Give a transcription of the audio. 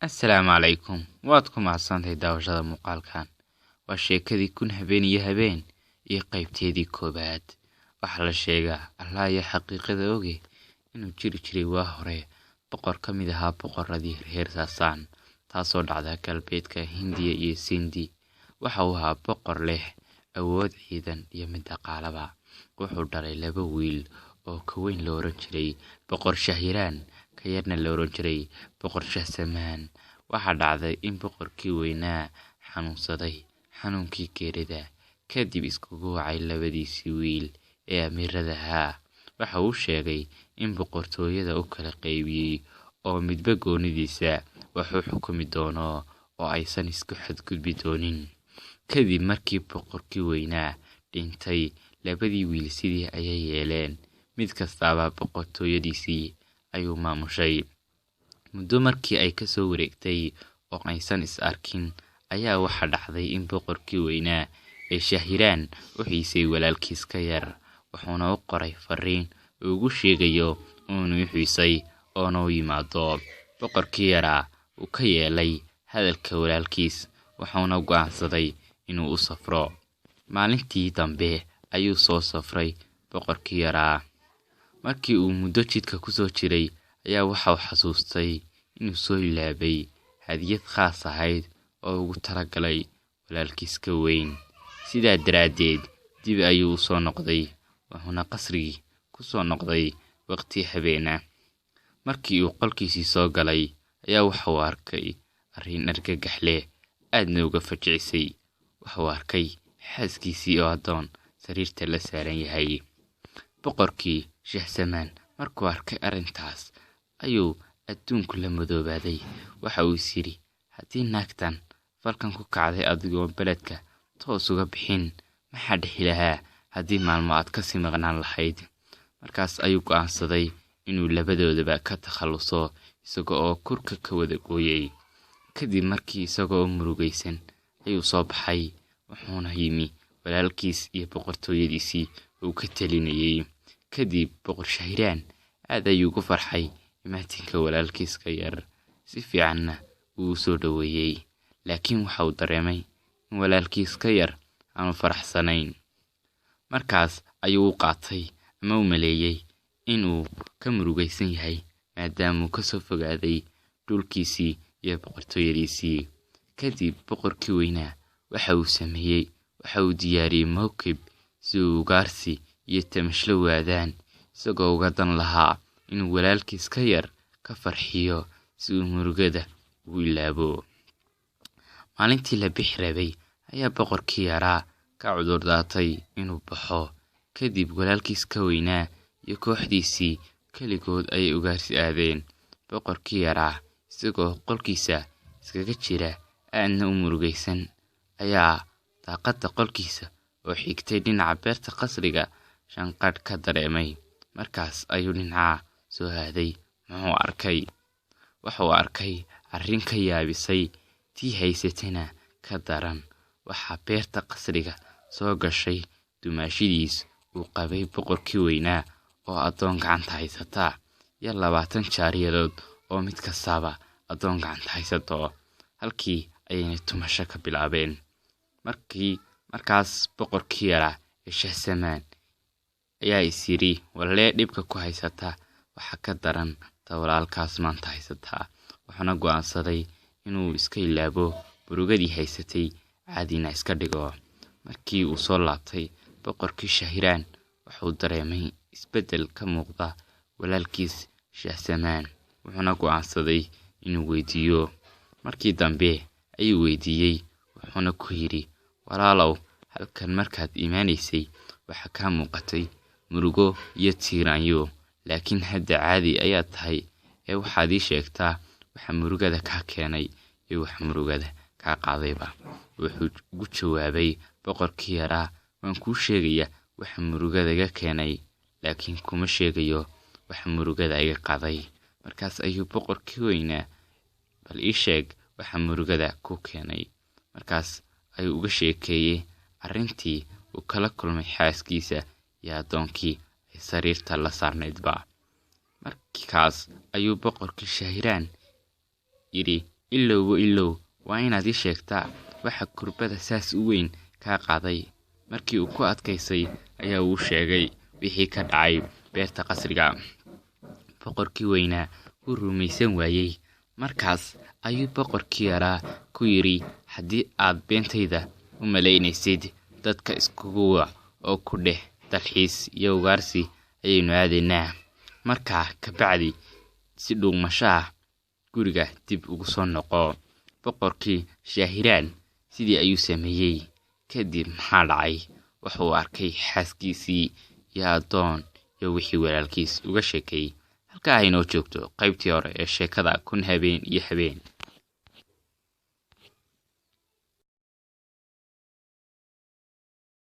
Assalaamu calaykum. Waad ku mahadsantahay daawashada muuqaalkan. Waa sheekadii kun habeen iyo habeen iyo qaybteedii koobaad. Waxaa la sheegaa Allah iyo xaqiiqada oge inuu jiri jiray waa hore boqor ka mid ahaa boqoradii reer Saasaan, taasoo dhacda galbeedka Hindiya iyo Sindi. Waxa uu ahaa boqor leh awood ciidan iyo mid dhaqaalaba. Wuxuu dhalay 2 wiil oo ka weyn la oran jiray boqor Shahiraan, ka yarna la oran jiray boqor Shahsamaan. Waxaa dhacday in boqorkii weynaa xanuunsaday xanuunkii geerida, kadib iskugu wacay 2diisii wiil ee amiirada ahaa. Waxa uu sheegay in boqortooyada u kala qaybiyay oo midba goonidiisa wax u xukumi doono oo aysan isku xadgudbi doonin. Kadib markii boqorkii weynaa dhintay, 2dii wiil sidii ayay yeeleen, mid kastaba boqortooyadiisii ayuu maamushay. Muddo markii ay ka soo wareegtay oo aysan is arkin, ayaa waxa dhacday in boqorkii weynaa ee Shahiraan u xiisay walaalkiis ka yar, wuxuuna u qoray fariin uu ugu sheegayo inuu xiisay oo uu yimaado. Boqorkii yaraa uu ka yeelay hadalka walaalkiis, wuxuuna go'aansaday inuu u safro. Maalintii dambe ayuu soo safray boqorkii yaraa. Markii uu muddo jidka ku soo jiray, ayaa waxa uu xasuustay inuu soo ilaabay hadiyad khaas ahayd oo ugu talagalay walaalkiis ka weyn. Sidaa daraaddeed dib ayuu u soo noqday, wuxuuna qasrigii ku soo noqday waqti habeen ah. Markii uu qolkiisii soo galay, ayaa waxa uu arkay arrin argagax leh, aadna uga fajicisay. Waxa uu arkay xaaskiisii oo adoon sariirta la saaran yahay. Boqorkii Shahsamaan markuu arkay arrintaas ayuu adduunku la madoobaaday. Waxa uu yiri, haddii naagtan falkan ku kacday adigoo beledka toos uga bixin, maxaa dhici lahaa haddii maalmo aad ka sii maqnaan lahayd? Markaas ayuu go'aansaday inuu labadoodaba ka takhaluso, isagoo oo kurka ka wada gooyay. Kadib markii isagoo murugaysan ayuu soo baxay, wuxuuna yimi walaalkiis iyo boqortooyadiisii uu ka talinayay. Kadib boqor Shahiraan aad ayuu ugu farxay imaatinka walaalkiis ka yar, si fiicanna uu soo dhaweeyay. Laakiin waxa uu dareemay in walaalkiis ka yar aanu faraxsanayn. Markaas ayuu u qaatay ama u maleeyay inuu ka murugaysan yahay maadaama uu ka soo fogaaday dhulkiisii iyo boqortooyadiisii. Kadib boqorkii weynaa waxa uu sameeyay, waxa uu diyaariyay mowqif si uu ugaarsi iyo tamashlo waadaan, isagoo uga dan lahaa inuu walaalkiis ka yar ka farxiyo si uu murugada ugu ilaabo. Maalintii la bixi rabay ayaa boqorkii yaraa ka cudur daatay inuu baxo. Kadib walaalkiis ka weynaa iyo kooxdiisii kaligood ayay ugaarsi aadeen. Boqorkii yaraa isagoo qolkiisa iskaga jira aadna u murugaysan, ayaa daaqadda qolkiisa oo xigtay dhinaca beerta qasriga shanqadh ka dareemay. Markaas ayuu dhinaca soo aaday. Muxuu arkay? Waxa uu arkay arrin ka yaabisay tii haysatana ka daran. Waxaa beerta qasriga soo gashay dumaashidiis uu qabay boqorkii weynaa oo adoon gacanta haysata, iyo 20 jaariyadood oo mid kastaba adoon gacanta haysato. Halkii ayayna tumasho ka bilaabeen. Markaas boqorkii yaraa ee Shahsamaan ayaa is yiri, walee dhibka ku haysata waxa ka daran ta walaalkaas maanta haysata. Wuxuuna go'aansaday inuu iska ilaabo murugadii haysatay, caadina iska dhigo. Markii uu soo laabtay boqorkii Shahiraan, wuxuu dareemay isbeddel ka muuqda walaalkiis Shahsamaan, wuxuuna go'aansaday inuu weydiiyo. Markii dambe ayuu weydiiyay, wuxuuna ku yiri, walaalow, halkan markaad imaanaysay waxa ka muuqatay murugo iyo tiiraanyo, laakiin hadda caadi ayaad tahay. Waxaad ii sheegtaa waxa murugada ka keenay iyo waxa murugada ka qaadayba. Wuxuu ugu jawaabay boqorkii yaraa, waan kuu sheegayaa waxa murugada iga keenay, laakiin kuma sheegayo waxa murugada iga qaaday. Markaas ayuu boqorkii weynaa, bal ii sheeg waxa murugada ku keenay. Markaas ayuu uga sheekeeyay arrintii uu kala kulmay xaaskiisa iyo adoonkii ay sariirta la saarnaydba. Markaas ayuu boqorkii Shahiraan yiri, ilow waa inaad ii sheegtaa waxa kurbada saas u weyn kaa qaaday. Markii uu ku adkaysay ayaa uu sheegay wixii ka dhacay beerta qasriga. Boqorkii weynaa wuu rumaysan waayey. Markaas ayuu boqorkii yaraa ku yiri, haddii aad beentayda u malaynaysid, dadka iskugu wac oo ku dheh dalxiis iyo ugaarsi ayaynu aadaynaa. Markaa ka bacdi si dhuumasho ah guriga dib ugu soo noqo. Boqorkii Shaahiraan sidii ayuu sameeyey. Kadib maxaa dhacay? Wuxuu arkay xaaskiisii iyo adoon iyo wixii walaalkiis uga sheekay. Halkaa aynoo joogto qaybtii hore ee sheekada Kun Habeen iyo Habeen.